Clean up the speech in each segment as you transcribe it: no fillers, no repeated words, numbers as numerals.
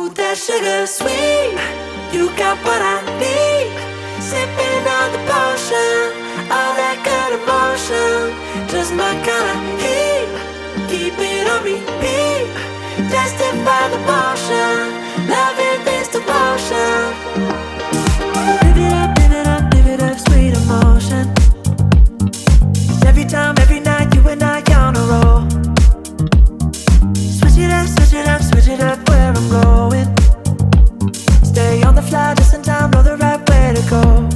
Ooh, that sugar sweet, you got what I need. Sipping on the potion, all that good emotion, just my kind of heat. Keep it on repeat, tested by the motion, loving this devotion. Live it up, live it up, live it up, sweet emotion. Every time, every night, you and I on a roll. Switch it up, switch it up, switch it up where I'm going. Stay on the fly just in time, know the right way to go.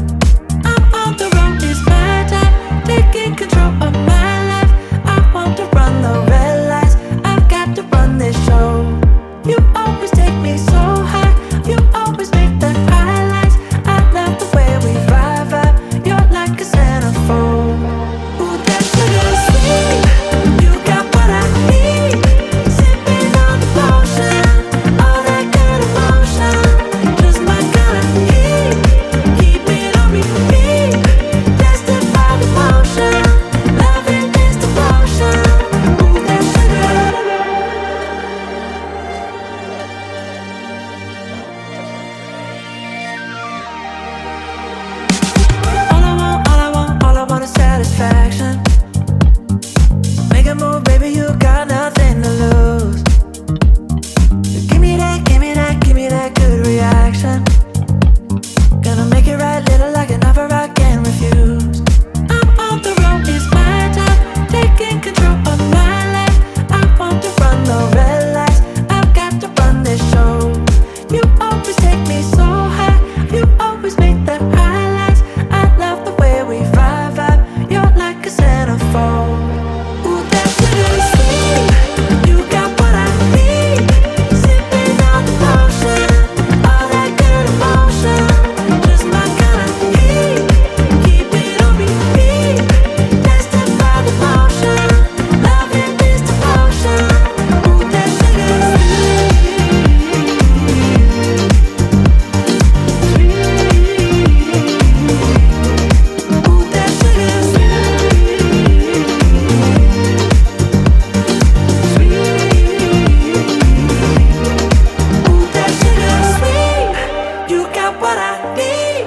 I'm on the road, it's my time, taking control of my life. I want to run the red lights, I've got to run this show. You always take me so high, you always make the highlights. I love the way we vibe, you're like a centerfold. Ooh, that sugar sweet, you got what I need. Sipping on the potion, all that good emotion, just my kind of heat. Keep it on repeat, tested by the motion, loving this devotion. Ooh, that sugar. All I want is satisfaction. Make a move, baby, you got nothing to lose. Give me that, give me that, give me that good reaction. Gonna make it right, little like an offer I can't refuse. I'm on the road, it's my time, taking control of my life. I want to run the red lights, I've got to run this show. You always take me so high, you always make the highlights. I love the way we vibe, you're like a centerfold. Ooh, that sugar sweet, you got what I need. Sipping on the potion, all that good emotion, just my kind of heat. Keep it on repeat, tested by the motion, loving this devotion. Ooh, that sugar Ooh, that sugar Ooh, that sugar sweet, you got what I need.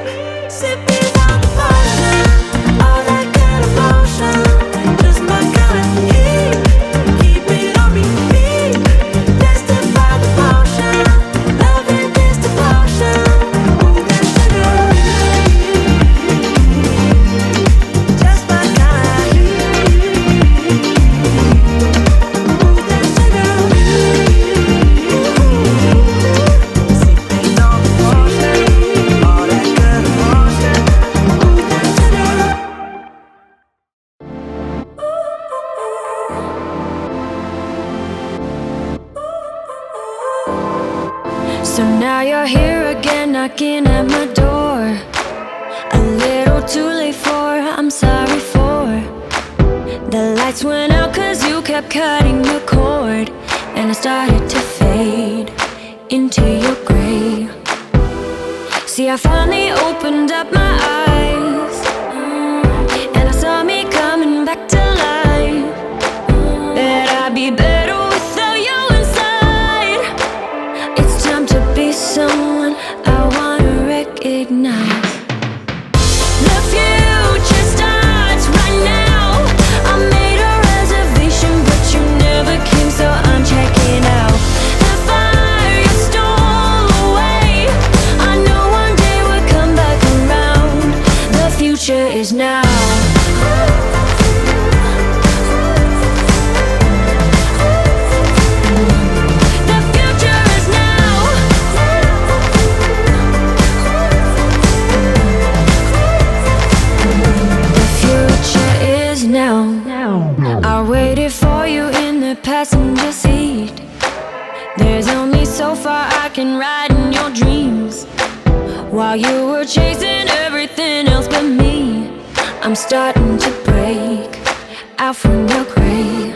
Sipping on the potion, all that good emotion, just my kind of heat. Keep it on repeat, tested by the motion, loving this devotion. Ooh, that sugar, just my kind of heat. Ooh, that sugar. Sipping on the potion, all that good emotion. Ooh, that sugar. So now you're here again, knocking at my door. A little too late for, I'm sorry for. The lights went out cause you kept cutting the cord, and I started to fade into your gray. See, I finally opened up my eyes, and I saw me coming back to life. That I'd be better without you inside. It's time to be someone I wanna recognize. The future starts right now. I made a reservation, but you never came, so I'm checking out. The fire you stole away, I know one day we'll come back around. The future is now. The future is now. The future is now. I waited for you in the passenger seat. There's only so far I can ride in your dreams, while you were chasing everything else but me. I'm starting to break out from your gray.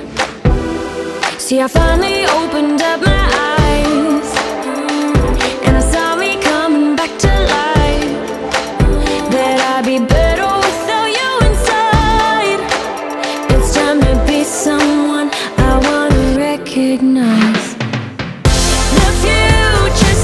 See, I finally opened up my eyes, and I saw me coming back to life. That I'd be better without you inside. It's time to be someone I wanna recognize. The future's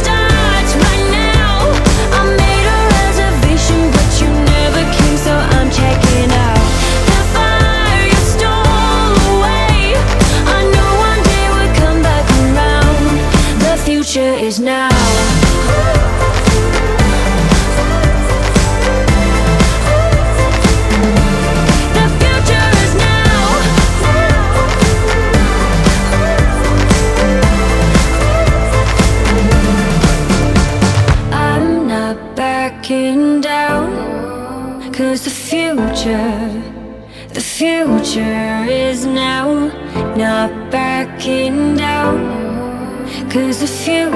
future is now. The future is now. I'm not backing down, 'cause the future is now. Not backing down, 'cause the future